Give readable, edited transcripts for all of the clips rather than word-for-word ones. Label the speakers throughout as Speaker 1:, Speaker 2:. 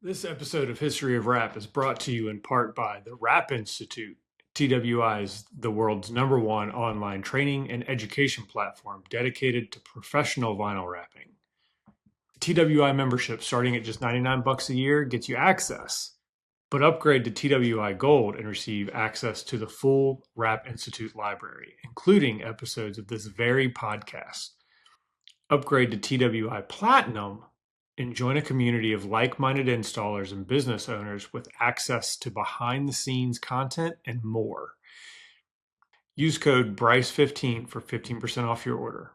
Speaker 1: This episode of History of Rap is brought to you in part by the Rap Institute. TWI is the world's #1 online training and education platform dedicated to professional vinyl rapping. TWI membership starting at just $99 a year gets you access, but upgrade to TWI Gold and receive access to the full Rap Institute library, including episodes of this very podcast. Upgrade to TWI Platinum and join a community of like-minded installers and business owners with access to behind-the-scenes content and more. Use code BRYCE15 for 15% off your order.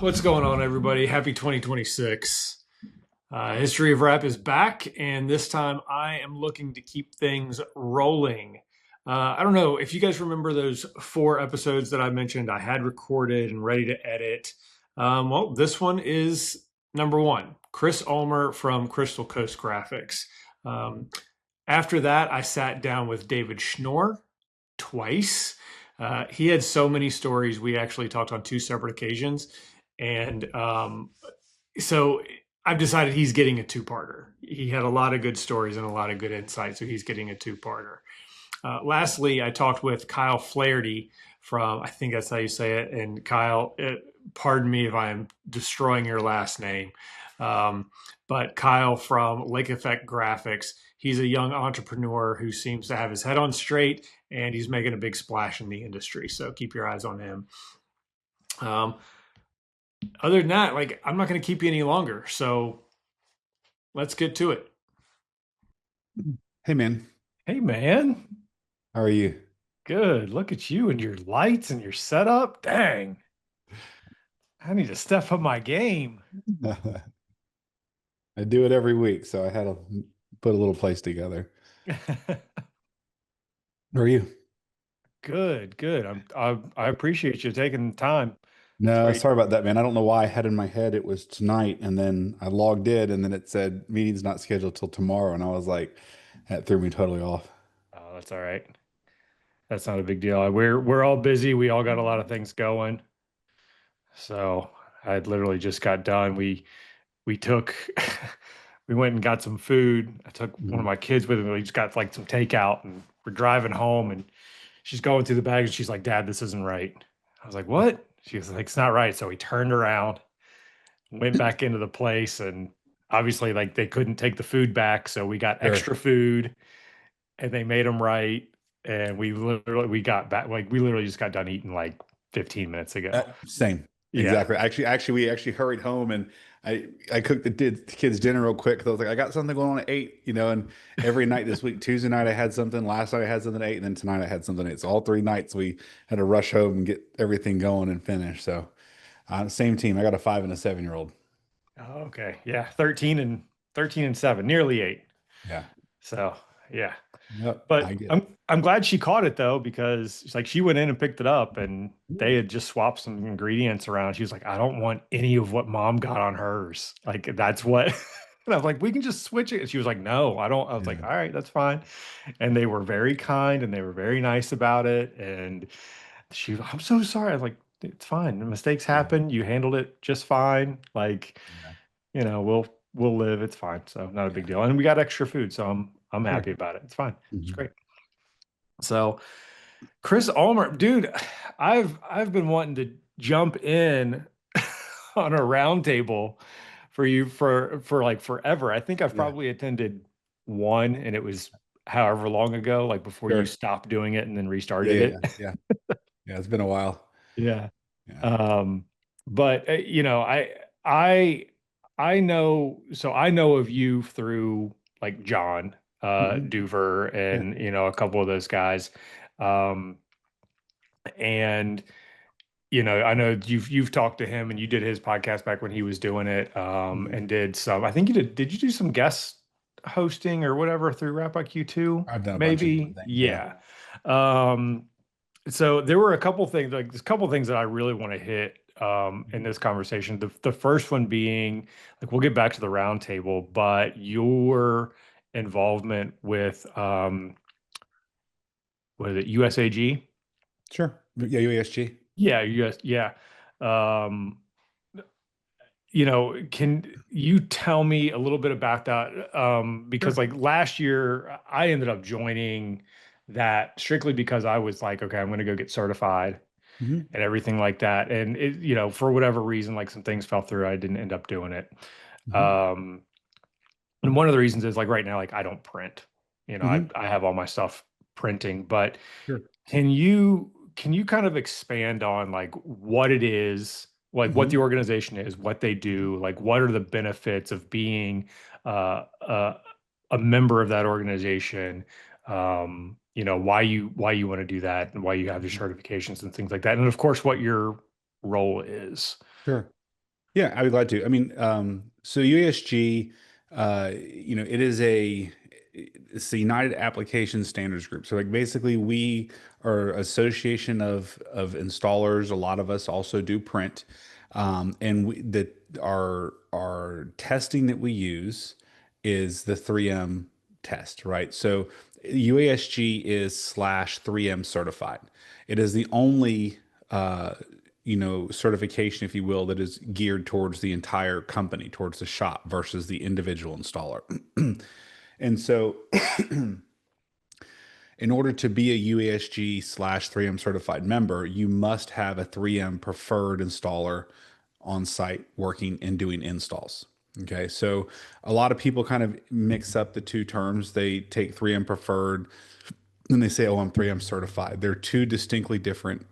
Speaker 1: What's going on, everybody? Happy 2026. History of Rap is back, and this time I am looking to keep things rolling. I don't know if you guys remember those 4 episodes that I mentioned I had recorded and ready to edit. Well, this one is number 1, Chris Ulmer from Crystal Coast Graphics. After that, I sat down with David Schnorr twice. He had so many stories. We actually talked on 2 separate occasions. And so I've decided he's getting a 2-parter. He had a lot of good stories and a lot of good insight, so he's getting a 2-parter. Lastly, I talked with Kyle Flaherty from, I think that's how you say it. And Kyle, pardon me if I'm destroying your last name, but Kyle from Lake Effect Graphics. He's a young entrepreneur who seems to have his head on straight, and he's making a big splash in the industry. So keep your eyes on him. Other than that, I'm not going to keep you any longer. So let's get to it.
Speaker 2: Hey, man.
Speaker 1: Hey, man.
Speaker 2: How are you?
Speaker 1: Good. Look at you and your lights and your setup. Dang. I need to step up my game.
Speaker 2: I do it every week, so I had to put a little place together. How are you?
Speaker 1: Good. I appreciate you taking the time.
Speaker 2: No, sorry about that, man. I don't know why I had in my head it was tonight, and then I logged in, and then it said meeting's not scheduled till tomorrow, and I was like, that threw me totally off.
Speaker 1: Oh, that's all right. That's not a big deal. We're all busy. We all got a lot of things going. So I literally just got done. We took we went and got some food. I took one of my kids with me. We just got some takeout, and we're driving home, and she's going through the bag, and she's like, "Dad, this isn't right." I was like, "What?" She was like, "It's not right." So we turned around, went back into the place, and obviously they couldn't take the food back. So we got extra food, and they made them right. And we got back, we literally just got done eating 15 minutes ago.
Speaker 2: Same.
Speaker 1: Yeah.
Speaker 2: Exactly. We actually hurried home, and I cooked the kids dinner real quick. I was like, I got something going on at 8, and every night this week, Tuesday night I had something, last night I had something at 8, and then tonight I had something at 8. So all 3 nights we had to rush home and get everything going and finish. So same team. I got a 5 and a 7-year-old.
Speaker 1: Oh, okay. Yeah. 13 and 7, nearly 8.
Speaker 2: Yeah.
Speaker 1: So yeah.
Speaker 2: Yep,
Speaker 1: but I'm glad she caught it though, because she went in and picked it up, and they had just swapped some ingredients around. She was like, "I don't want any of what Mom got on hers. That's what." And I was like, "We can just switch it." And she was like, "No, I don't." I was like, "All right, that's fine." And they were very kind and they were very nice about it. And "I'm so sorry." I was like, "It's fine. The mistakes happen. You handled it just fine. We'll live. It's fine. So not a big deal." And we got extra food, so I'm happy about it. It's fine. It's great. So Chris Ulmer, dude, I've been wanting to jump in on a roundtable for you for forever. I think I've probably attended one, and it was however long ago, before you stopped doing it and then restarted it.
Speaker 2: Yeah. Yeah, it's been a while.
Speaker 1: Yeah. But I know of you through John Duver and a couple of those guys. And I know you've talked to him, and you did his podcast back when he was doing it, and did some, I think did you do some guest hosting or whatever through Rap IQ too?
Speaker 2: I've done a
Speaker 1: maybe.
Speaker 2: bunch of things,
Speaker 1: yeah. So there were a couple things, there's a couple things that I really want to hit in this conversation. The first one being like we'll get back to the roundtable, but your involvement with what is it, USAG?
Speaker 2: Sure. Yeah, UASG.
Speaker 1: Yeah, US, yeah. Um, you know, can you tell me a little bit about that? Because
Speaker 2: Sure.
Speaker 1: like last year, I ended up joining that strictly because I was like, okay, I'm going to go get certified
Speaker 2: Hmm.
Speaker 1: and everything like that. And it, you know, for whatever reason, like some things fell through. I didn't end up doing it.
Speaker 2: Hmm.
Speaker 1: Um, and one of the reasons is like right now, like I don't print. You know,
Speaker 2: Hmm.
Speaker 1: I have all my stuff printing, but
Speaker 2: Sure.
Speaker 1: can you kind of expand on like what it is, like what
Speaker 2: Hmm.
Speaker 1: the organization is, what they do, like what are the benefits of being uh, uh, a member of that organization? You know, why you want to do that and why you have your
Speaker 2: Hmm.
Speaker 1: certifications and things like that, and of course, what your role is.
Speaker 2: Sure. Yeah, I would glad to. I mean, so UASG, it is it's the United Application Standards Group. So like basically we are association of installers. A lot of us also do print. And our testing that we use is the 3M test, right? So UASG is slash 3M certified. It is the only certification, if you will, that is geared towards the entire company, towards the shop versus the individual installer. And so, in order to be a UASG slash 3M certified member, you must have a 3M preferred installer on site working and doing installs. Okay, so a lot of people kind of mix up the two terms. They take 3M preferred and they say, oh, I'm 3M certified. They're two distinctly different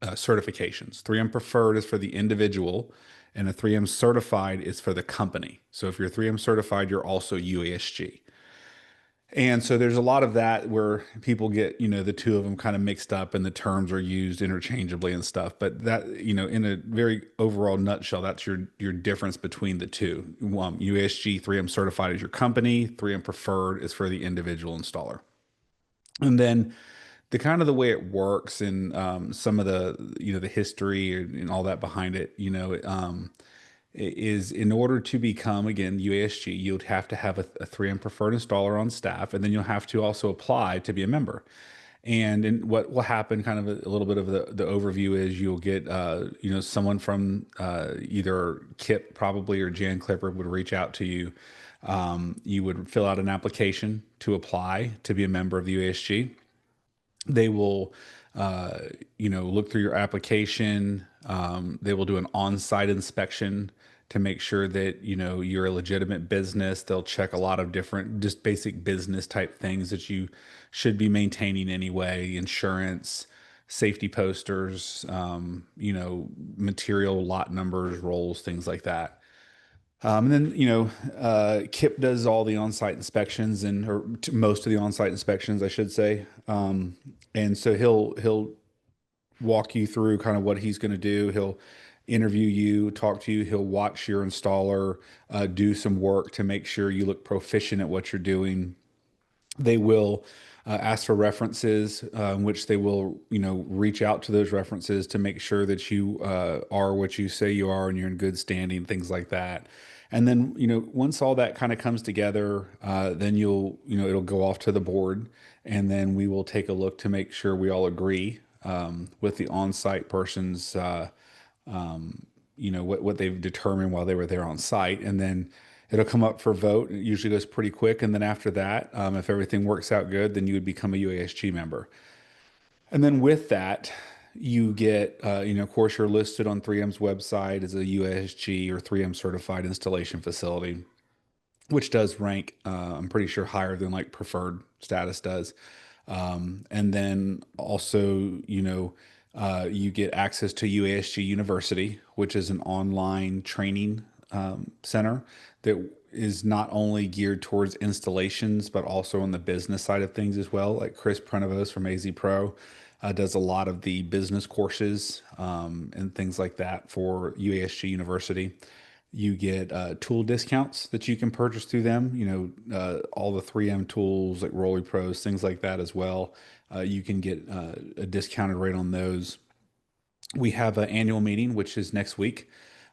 Speaker 2: certifications. 3M preferred is for the individual, and a 3M certified is for the company. So if you're 3M certified, you're also UASG. And so there's a lot of that where people get, the two of them kind of mixed up and the terms are used interchangeably and stuff. But that, in a very overall nutshell, that's your difference between the two. UASG 3M certified is your company, 3M preferred is for the individual installer. And then the kind of the way it works and some of the the history and all that behind it is in order to become again UASG you'd have to have a 3M preferred installer on staff, and then you'll have to also apply to be a member. And what will happen, kind of a little bit of the overview, is you'll get someone from either Kip probably or Jan Clipper would reach out to you. You would fill out an application to apply to be a member of the UASG. They will uh, look through your application. They will do an on-site inspection to make sure that you're a legitimate business. They'll check a lot of different just basic business type things that you should be maintaining anyway: insurance, safety posters, material lot numbers, rolls, things like that. And then, Kip does all the on-site inspections, or most of the on-site inspections, I should say. And so he'll walk you through kind of what he's going to do. He'll interview you, talk to you. He'll watch your installer do some work to make sure you look proficient at what you're doing. They will ask for references, in which they will, reach out to those references to make sure that you are what you say you are and you're in good standing, things like that. And then, once all that kind of comes together, then it'll go off to the board, and then we will take a look to make sure we all agree with the on-site person's what they've determined while they were there on site, and then it'll come up for vote. It usually goes pretty quick, and then after that, if everything works out good, then you would become a UASG member. And then with that, you get, of course, you're listed on 3M's website as a UASG or 3M certified installation facility, which does rank, I'm pretty sure, higher than like preferred status does. And then also, you get access to UASG University, which is an online training center that is not only geared towards installations, but also on the business side of things as well. Like Chris Prenevos from AZ Pro does a lot of the business courses and things like that for UASG University. You get tool discounts that you can purchase through them. All the 3M tools like Rolly Pros, things like that as well. You can get a discounted rate on those. We have an annual meeting, which is next week.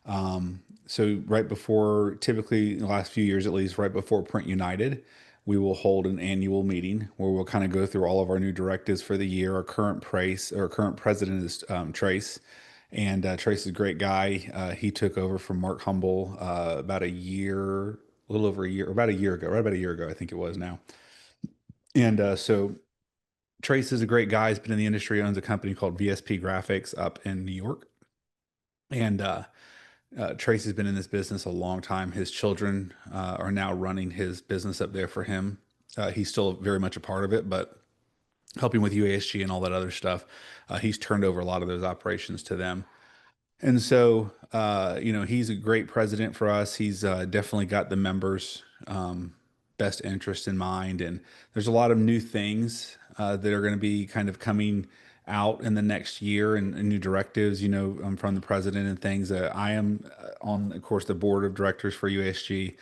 Speaker 2: So right before, typically in the last few years at least, right before Print United, we will hold an annual meeting where we'll kind of go through all of our new directives for the year. Our current price, or current president is Trace, and Trace is a great guy. He took over from Mark Humble about a year, a little over a year, about a year ago, right about a year ago, I think it was now. And so Trace is a great guy. He's been in the industry, owns a company called VSP Graphics up in New York. And Trace has been in this business a long time. His children are now running his business up there for him. He's still very much a part of it, but helping with UASG and all that other stuff, he's turned over a lot of those operations to them. And so, he's a great president for us. He's definitely got the members' best interest in mind. And there's a lot of new things that are going to be kind of coming out in the next year and new directives, from the president and things. I am on, of course, the board of directors for USG,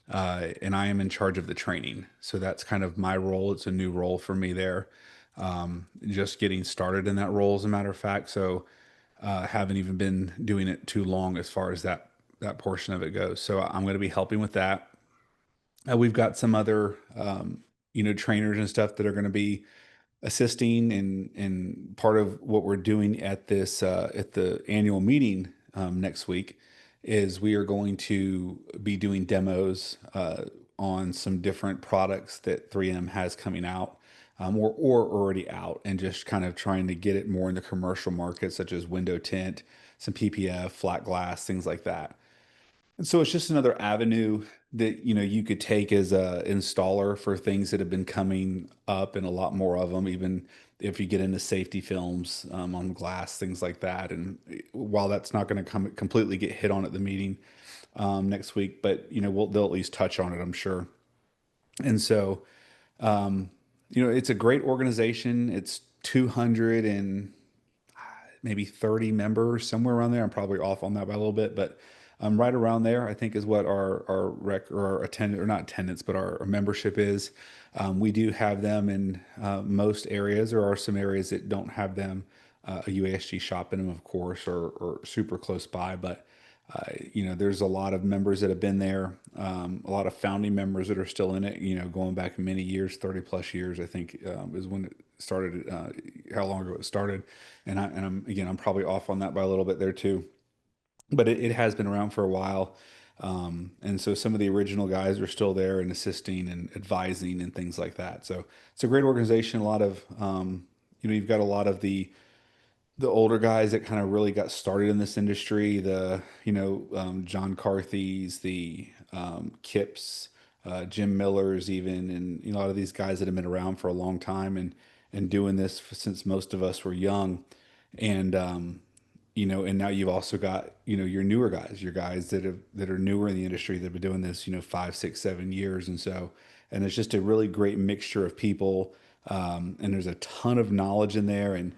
Speaker 2: and I am in charge of the training. So that's kind of my role. It's a new role for me there. Just getting started in that role, as a matter of fact. So, haven't even been doing it too long as far as that portion of it goes. So I'm going to be helping with that. We've got some other trainers and stuff that are going to be assisting, and part of what we're doing at this at the annual meeting next week is we are going to be doing demos on some different products that 3M has coming out, or already out, and just kind of trying to get it more in the commercial market, such as window tint, some PPF, flat glass, things like that. And so it's just another avenue that you could take as a installer for things that have been coming up, and a lot more of them, even if you get into safety films on glass, things like that. And while that's not going to come completely get hit on at the meeting next week, but they'll at least touch on it, I'm sure. And so um, it's a great organization. It's 200 and maybe 30 members, somewhere around there. I'm probably off on that by a little bit, but right around there, I think, is what our rec or our attendant, or not attendance, but our membership is. We do have them in most areas. There are some areas that don't have them, a UASG shop in them, of course, or super close by. But there's a lot of members that have been there, a lot of founding members that are still in it. Going back many years, 30 plus years, I think, is when it started. How long ago it started, I'm probably off on that by a little bit there too, but it has been around for a while. And so some of the original guys are still there and assisting and advising and things like that. So it's a great organization. A lot of, you've got a lot of the older guys that kind of really got started in this industry, John Carthy's, the Kips, Jim Miller's even, and a lot of these guys that have been around for a long time, and doing this since most of us were young. And and now you've also got, your newer guys, your guys that are newer in the industry that have been doing this, 5, 6, 7 years. And it's just a really great mixture of people. And there's a ton of knowledge in there. And,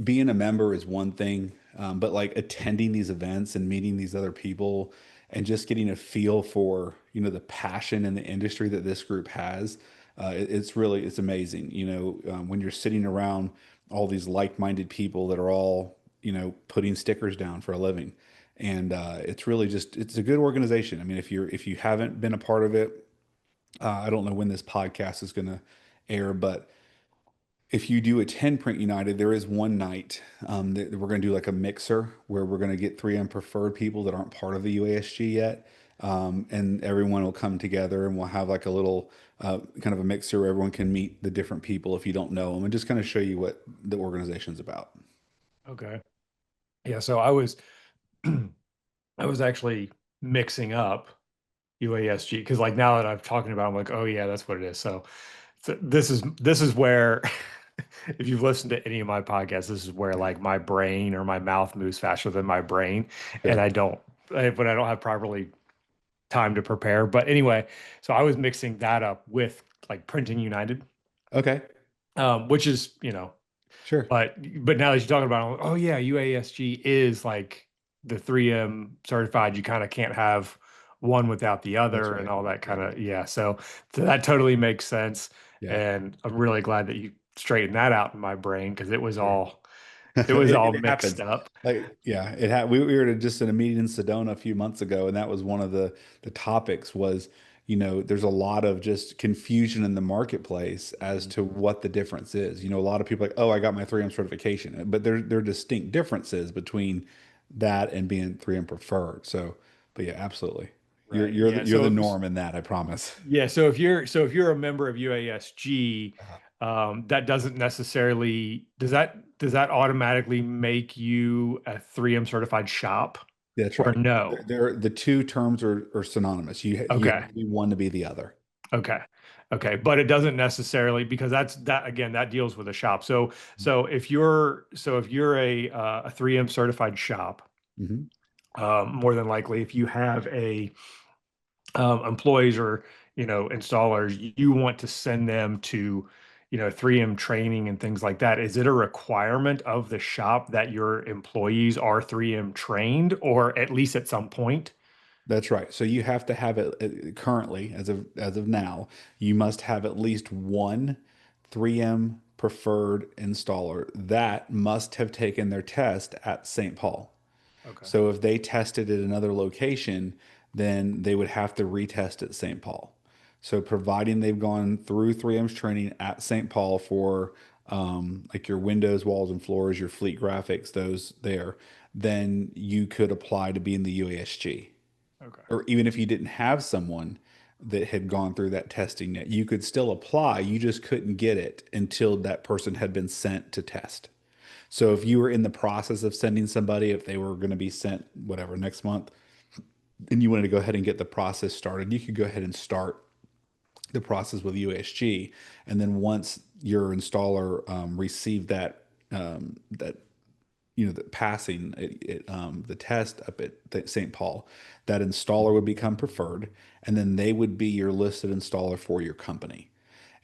Speaker 2: being a member is one thing, but like attending these events and meeting these other people and just getting a feel for, the passion in the industry that this group has, it's amazing. When you're sitting around all these like-minded people that are all, putting stickers down for a living. And it's really just, it's a good organization. I mean, if you haven't been a part of it, I don't know when this podcast is going to air, but if you do attend Print United, there is one night that we're going to do like a mixer where we're going to get 3M preferred people that aren't part of the UASG yet. And everyone will come together, and we'll have like a little kind of a mixer where everyone can meet the different people if you don't know them, and just kind of show you what the organization's about.
Speaker 1: Okay. Yeah, so I was actually mixing up UASG because like now that I'm talking about it, I'm like, oh yeah, that's what it is. So this is where if you've listened to any of my podcasts, this is where like my brain or my mouth moves faster than my brain, and
Speaker 2: Sure.
Speaker 1: when I don't have properly time to prepare. But anyway, so I was mixing that up with like Printing United,
Speaker 2: Okay.
Speaker 1: which is
Speaker 2: Sure.
Speaker 1: but now that you're talking about it, I'm like, oh yeah, UASG is like the 3M certified. You kind of can't have one without the
Speaker 2: That's
Speaker 1: other and
Speaker 2: right.
Speaker 1: all that kind
Speaker 2: Yeah.
Speaker 1: of, yeah. So that totally makes sense.
Speaker 2: Yeah.
Speaker 1: And I'm really glad that you straightened that out in my brain because it was
Speaker 2: Sure.
Speaker 1: all It was all
Speaker 2: It
Speaker 1: mixed
Speaker 2: happens.
Speaker 1: up.
Speaker 2: Like, yeah, it had. We were just in a meeting in Sedona a few months ago, and that was one of the topics was, there's a lot of just confusion in the marketplace as
Speaker 1: Mhm.
Speaker 2: to what the difference is. A lot of people are like, oh, I got my 3M certification, but there are distinct differences between that and being 3M preferred. So, but yeah, absolutely. You're
Speaker 1: Right.
Speaker 2: you're the,
Speaker 1: Yeah.
Speaker 2: you're the norm in that, I promise.
Speaker 1: Yeah, so if you're a member of UASG, that doesn't necessarily does that automatically make you a 3M certified shop
Speaker 2: That's
Speaker 1: or
Speaker 2: right.
Speaker 1: no?
Speaker 2: The two terms are synonymous. You
Speaker 1: Okay.
Speaker 2: have to be one to be the other.
Speaker 1: Okay. Okay. But it doesn't necessarily because that again that deals with a shop. So if you're a 3M certified shop,
Speaker 2: Hmm.
Speaker 1: more than likely if you have a employees or installers, you want to send them to 3M training and things like that. Is it a requirement of the shop that your employees are 3M trained or at least at some point?
Speaker 2: That's right. So you have to have it currently, as of now, you must have at least one 3M preferred installer that must have taken their test at St. Paul.
Speaker 1: Okay.
Speaker 2: So if they tested at another location, then they would have to retest at St. Paul. So providing they've gone through 3M's training at St. Paul for like your windows, walls, and floors, your fleet graphics, those there, then you could apply to be in the UASG.
Speaker 1: Okay.
Speaker 2: Or even if you didn't have someone that had gone through that testing yet, you could still apply. You just couldn't get it until that person had been sent to test. So if you were in the process of sending somebody, if they were going to be sent whatever next month, and you wanted to go ahead and get the process started, you could go ahead and start the process with USG. And then once your installer received that the passing the test up at St. Paul, that installer would become preferred, and then they would be your listed installer for your company.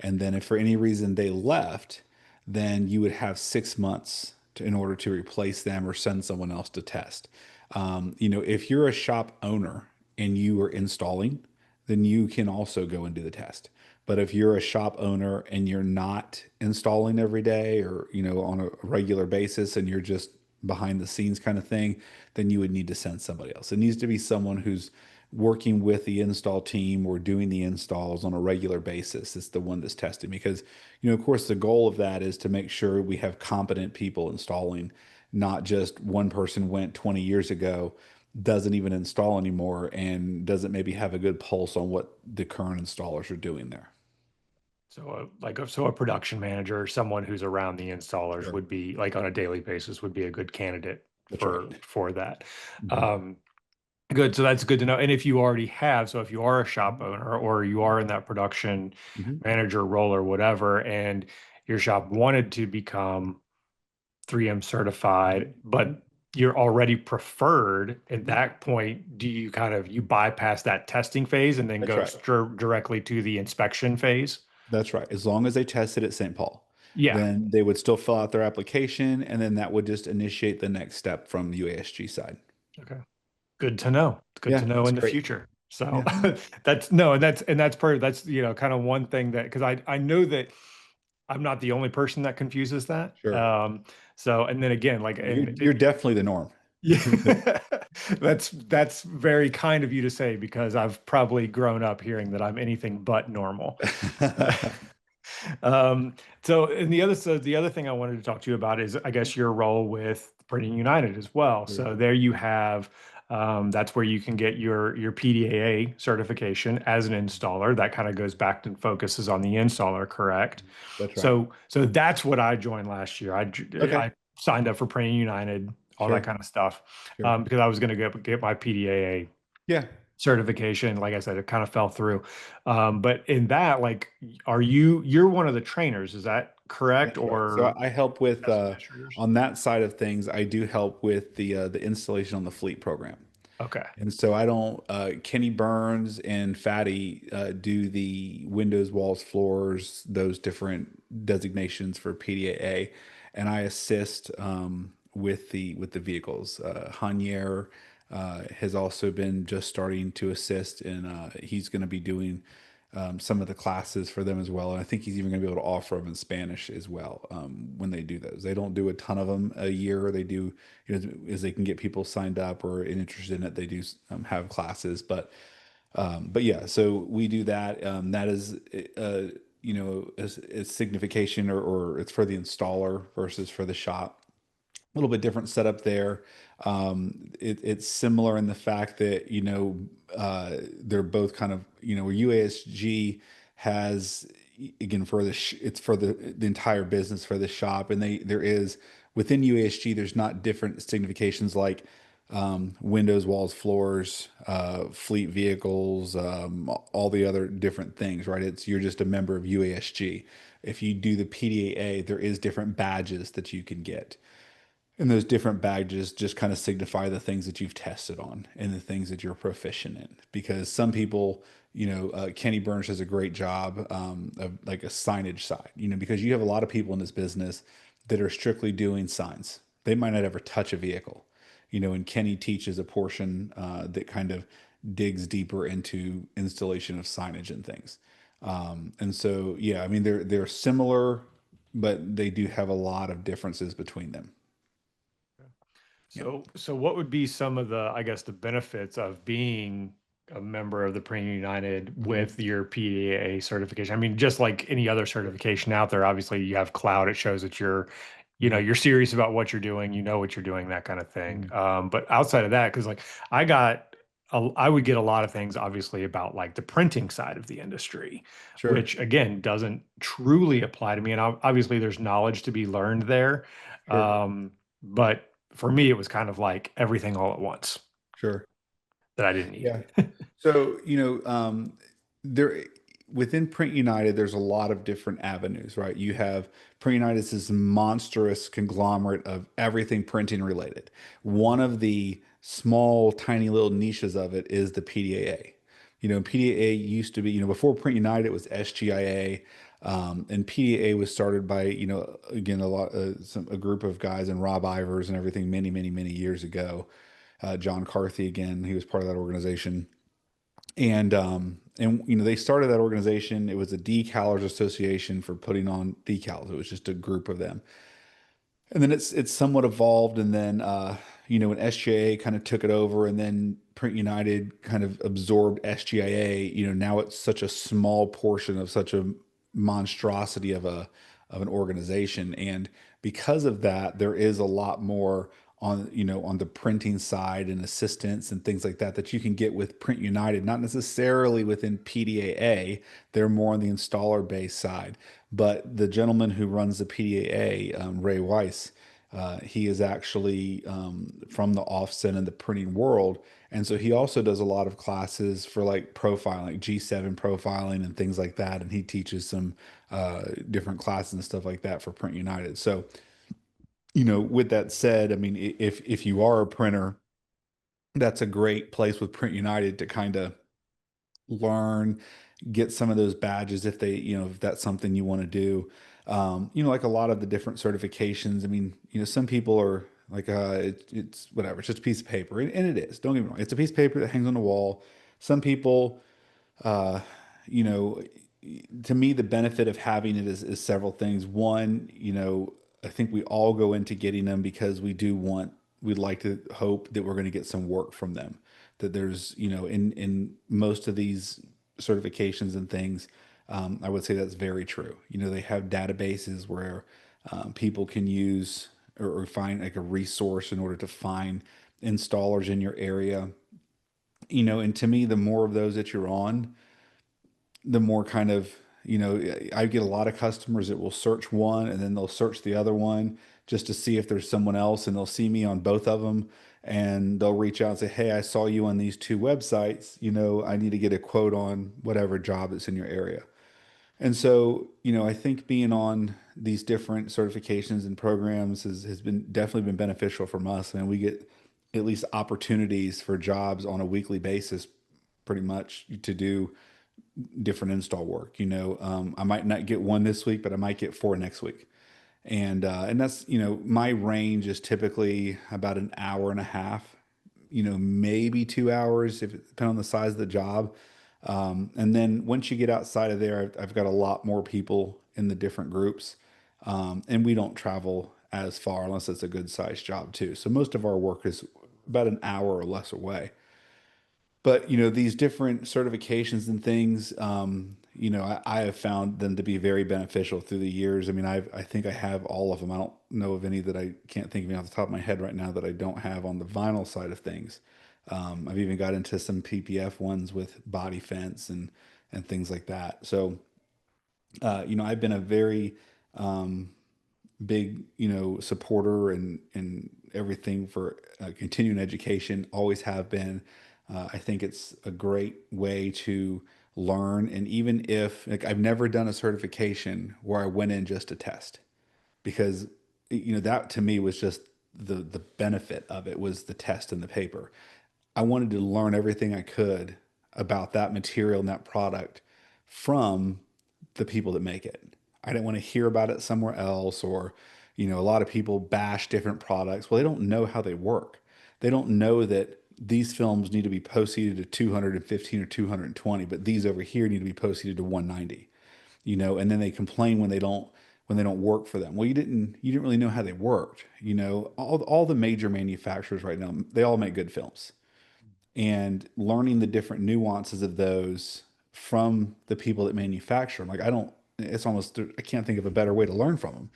Speaker 2: And then if for any reason they left, then you would have 6 months in order to replace them or send someone else to test. If you're a shop owner and you are installing, then you can also go and do the test. But if you're a shop owner and you're not installing every day or, on a regular basis and you're just behind the scenes kind of thing, then you would need to send somebody else. It needs to be someone who's working with the install team or doing the installs on a regular basis. It's the one that's testing because, of course, the goal of that is to make sure we have competent people installing, not just one person went 20 years ago, doesn't even install anymore, and doesn't maybe have a good pulse on what the current installers are doing there.
Speaker 1: So a production manager or someone who's around the installers
Speaker 2: Sure.
Speaker 1: would be like on a daily basis would be a good candidate
Speaker 2: That's right.
Speaker 1: for that.
Speaker 2: Hmm.
Speaker 1: Um, Good. So that's good to know. And if you already have, so if you are a shop owner or you are in that production
Speaker 2: Hmm.
Speaker 1: manager role or whatever, and your shop wanted to become 3M certified, but you're already preferred at that point, do you kind of you bypass that testing phase and then
Speaker 2: That's
Speaker 1: go
Speaker 2: right.
Speaker 1: directly to the inspection phase?
Speaker 2: That's right. As long as they tested at St. Paul,
Speaker 1: Yeah.
Speaker 2: then they would still fill out their application, and then that would just initiate the next step from the UASG side.
Speaker 1: Okay. Good to know. It's good to
Speaker 2: Yeah,
Speaker 1: know
Speaker 2: it's
Speaker 1: in the
Speaker 2: great.
Speaker 1: future. So
Speaker 2: Yeah,
Speaker 1: that's no, and that's part of that's kind of one thing that because I know that I'm not the only person that confuses that.
Speaker 2: sure.
Speaker 1: So and then again, like
Speaker 2: You're
Speaker 1: and
Speaker 2: you're definitely the norm.
Speaker 1: yeah, that's very kind of you to say because I've probably grown up hearing that I'm anything but normal. Um, so the other thing I wanted to talk to you about is I guess your role with Printing United as well.
Speaker 2: Sure.
Speaker 1: So there you have that's where you can get your PDAA certification as an installer. That kind of goes back and focuses on the installer, correct?
Speaker 2: That's right.
Speaker 1: So that's what I joined last year.
Speaker 2: Okay.
Speaker 1: I signed up for Printing United, all that
Speaker 2: Sure.
Speaker 1: kind of stuff,
Speaker 2: Sure.
Speaker 1: because I was going to get my PDAA
Speaker 2: Yeah.
Speaker 1: certification. Like I said, it kind of fell through. But in that, like, you're one of the trainers, is that correct?
Speaker 2: That's right. So
Speaker 1: Or
Speaker 2: I help with
Speaker 1: test administrators?
Speaker 2: on that side of things. I do help with the installation on the fleet program.
Speaker 1: Okay.
Speaker 2: And so I don't, Kenny Burns and Fatty do the windows, walls, floors, those different designations for PDAA. And I assist with the vehicles. Hanier has also been just starting to assist, and he's going to be doing some of the classes for them as well. And I think he's even going to be able to offer them in Spanish as well when they do those. They don't do a ton of them a year. They do, as they can get people signed up or interested in it, they do have classes. But yeah, so we do that. That is, a signification, or it's for the installer versus for the shop. A little bit different setup there. It's similar in the fact that, they're both kind of, where UASG has, again, it's for the entire business for the shop. And there is, within UASG, there's not different significations like windows, walls, floors, fleet vehicles, all the other different things, right? You're just a member of UASG. If you do the PDAA, there is different badges that you can get. And those different badges just kind of signify the things that you've tested on and the things that you're proficient in. Because some people, Kenny Burns does a great job of like a signage side, because you have a lot of people in this business that are strictly doing signs. They might not ever touch a vehicle, and Kenny teaches a portion that kind of digs deeper into installation of signage and things. And so, yeah, I mean, they're similar, but they do have a lot of differences between them. Yeah.
Speaker 1: So what would be some of the, I guess, the benefits of being a member of the Printing United with your PDA certification? I mean, just like any other certification out there, obviously you have cloud. It shows that you're serious about what you're doing, you know what you're doing, that kind of thing.
Speaker 2: Mhm.
Speaker 1: But outside of that, because like I got, I would get a lot of things, obviously, about like the printing side of the industry,
Speaker 2: Sure,
Speaker 1: which again doesn't truly apply to me. And obviously, there's knowledge to be learned there.
Speaker 2: sure.
Speaker 1: But for me, it was kind of like everything all at once
Speaker 2: Sure.
Speaker 1: that I didn't need.
Speaker 2: Yeah. So, there within Print United, there's a lot of different avenues, right? You have Print United is this monstrous conglomerate of everything printing related. One of the small, tiny little niches of it is the PDAA. PDAA used to be, before Print United, it was SGIA. And PDAA was started by, again, a group of guys and Rob Ivers and everything many, many, many years ago. John Carthy, again, he was part of that organization. And they started that organization. It was a decalers association for putting on decals. It was just a group of them. And then it's somewhat evolved, and then when SGIA kind of took it over, and then Print United kind of absorbed SGIA. Now it's such a small portion of such a monstrosity of an organization, and because of that, there is a lot more on the printing side and assistance and things like that you can get with Print United, not necessarily within PDAA. They're more on the installer base side. But the gentleman who runs the PDAA, Ray Weiss, he is actually from the offset in the printing world. And so he also does a lot of classes for like profiling, like G7 profiling and things like that. And he teaches some different classes and stuff like that for Print United. So, with that said, I mean, if you are a printer, that's a great place with Print United to kind of learn, get some of those badges if if that's something you want to do. Like a lot of the different certifications. I mean, some people are like, it's whatever, it's just a piece of paper, and it is. Don't get me wrong, it's a piece of paper that hangs on the wall. Some people, uh, you know, to me, the benefit of having it is several things. One, I think we all go into getting them because we'd like to hope that we're going to get some work from them. That there's, in most of these certifications and things, I would say that's very true. They have databases where people can use or find like a resource in order to find installers in your area. And to me, the more of those that you're on, the more kind of, I get a lot of customers that will search one and then they'll search the other one just to see if there's someone else, and they'll see me on both of them, and they'll reach out and say, "Hey, I saw you on these two websites. I need to get a quote on whatever job that's in your area." And so, I think being on these different certifications and programs has been definitely been beneficial from us. And we get at least opportunities for jobs on a weekly basis, pretty much to do different install work. I might not get one this week, but I might get four next week. And that's, my range is typically about an hour and a half, maybe 2 hours if it depends on the size of the job. And then once you get outside of there, I've got a lot more people in the different groups. And we don't travel as far unless it's a good sized job too. So most of our work is about an hour or less away. But these different certifications and things, I have found them to be very beneficial through the years. I mean, I think I have all of them. I don't know of any that I can't think of any off the top of my head right now that I don't have on the vinyl side of things. I've even got into some PPF ones with body fence and things like that. So, I've been a very big, supporter and everything for continuing education. Always have been. I think it's a great way to learn. And even if, like, I've never done a certification where I went in just to test, because that to me was just the benefit of it was the test and the paper. I wanted to learn everything I could about that material and that product from the people that make it. I didn't want to hear about it somewhere else, or, a lot of people bash different products. Well, they don't know how they work. They don't know that these films need to be post-heated to 215 or 220, but these over here need to be post-heated to 190, and then they complain when they don't work for them. Well, you didn't really know how they worked. All the major manufacturers right now, they all make good films, and learning the different nuances of those from the people that manufacture them. Like, it's almost, I can't think of a better way to learn from them.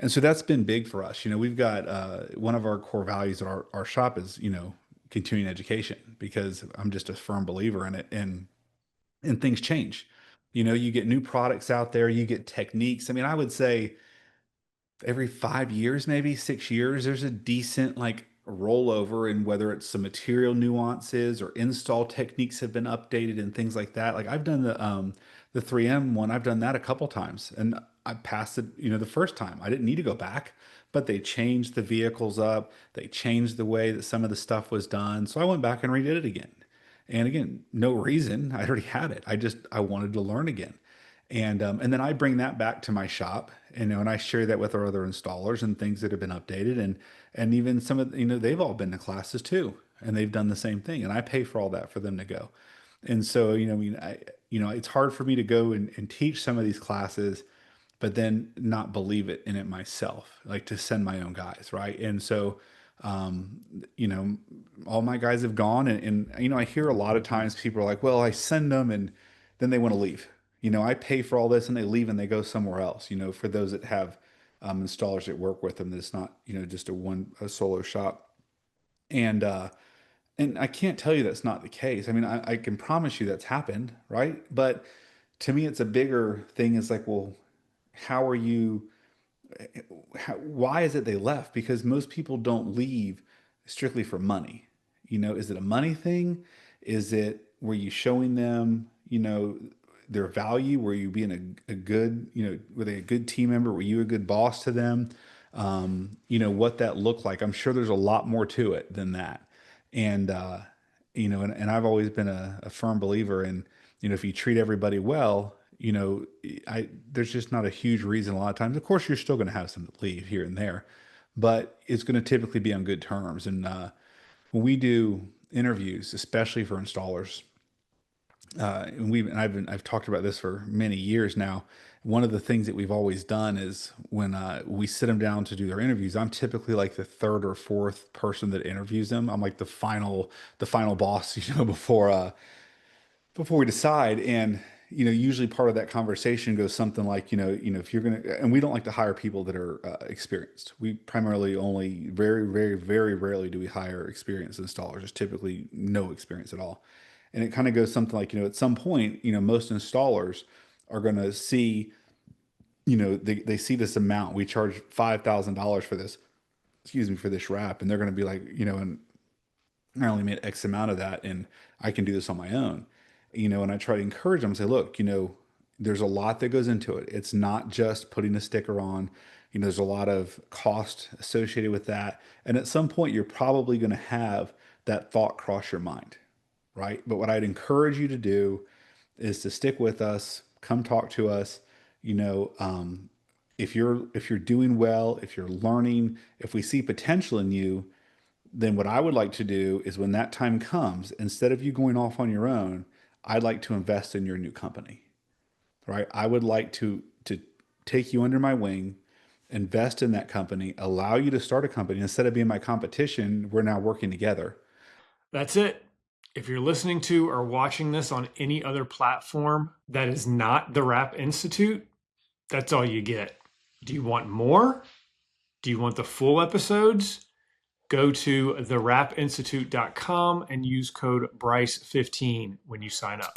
Speaker 2: And so that's been big for us. We've got one of our core values at our shop is, continuing education, because I'm just a firm believer in it. And things change. You get new products out there, you get techniques. I mean, I would say every 5 years, maybe 6 years, there's a decent like rollover in whether it's some material nuances or install techniques have been updated and things like that. Like, I've done the 3M one, I've done that a couple times, and I passed it, the first time. I didn't need to go back, but they changed the vehicles up, they changed the way that some of the stuff was done. So I went back and redid it again. And again, no reason. I already had it. I wanted to learn again. And then I bring that back to my shop, and I share that with our other installers and things that have been updated, and even some of they've all been to classes too, and they've done the same thing, and I pay for all that for them to go. And so, I mean, it's hard for me to go and teach some of these classes, but then not believe it in it myself, like to send my own guys, right? And so, um, you know, all my guys have gone, and I hear a lot of times people are like, "Well, I send them, and then they want to leave." I pay for all this, and they leave and they go somewhere else. For those that have installers that work with them, that it's not, just a solo shop, and uh, and I can't tell you that's not the case. I mean, I can promise you that's happened, right? But to me, it's a bigger thing. Is like, well, how are you? Why is it they left? Because most people don't leave strictly for money. Is it a money thing? Is it, were you showing them, their value? Were you being a good, were they a good team member? Were you a good boss to them? What that looked like. I'm sure there's a lot more to it than that. And, and I've always been a firm believer in, if you treat everybody well, there's just not a huge reason a lot of times. Of course, you're still going to have some leave here and there, but it's going to typically be on good terms. And when we do interviews, especially for installers, I've talked about this for many years now. One of the things that we've always done is when we sit them down to do their interviews, I'm typically like the third or fourth person that interviews them. I'm like the final boss, before we decide. And usually part of that conversation goes something like, if you're gonna, and we don't like to hire people that are experienced. We primarily only, very, very, very rarely do we hire experienced installers. There's typically no experience at all. And it kind of goes something like, at some point, most installers are going to see, they see this amount. We charge $5,000 for this, excuse me, for this wrap, and they're going to be like, and I only made X amount of that, and I can do this on my own. And I try to encourage them and say, look, there's a lot that goes into it. It's not just putting a sticker on. There's a lot of cost associated with that. And at some point, you're probably going to have that thought cross your mind, right? But what I'd encourage you to do is to stick with us, come talk to us. You know, um, if you're doing well, if you're learning, if we see potential in you, then what I would like to do is when that time comes, instead of you going off on your own, I'd like to invest in your new company, right? I would like to take you under my wing, invest in that company, allow you to start a company. Instead of being my competition, we're now working together.
Speaker 1: That's it. If you're listening to or watching this on any other platform that is not the Rap Institute, that's all you get. Do you want more? Do you want the full episodes? Go to therapinstitute.com and use code Bryce15 when you sign up.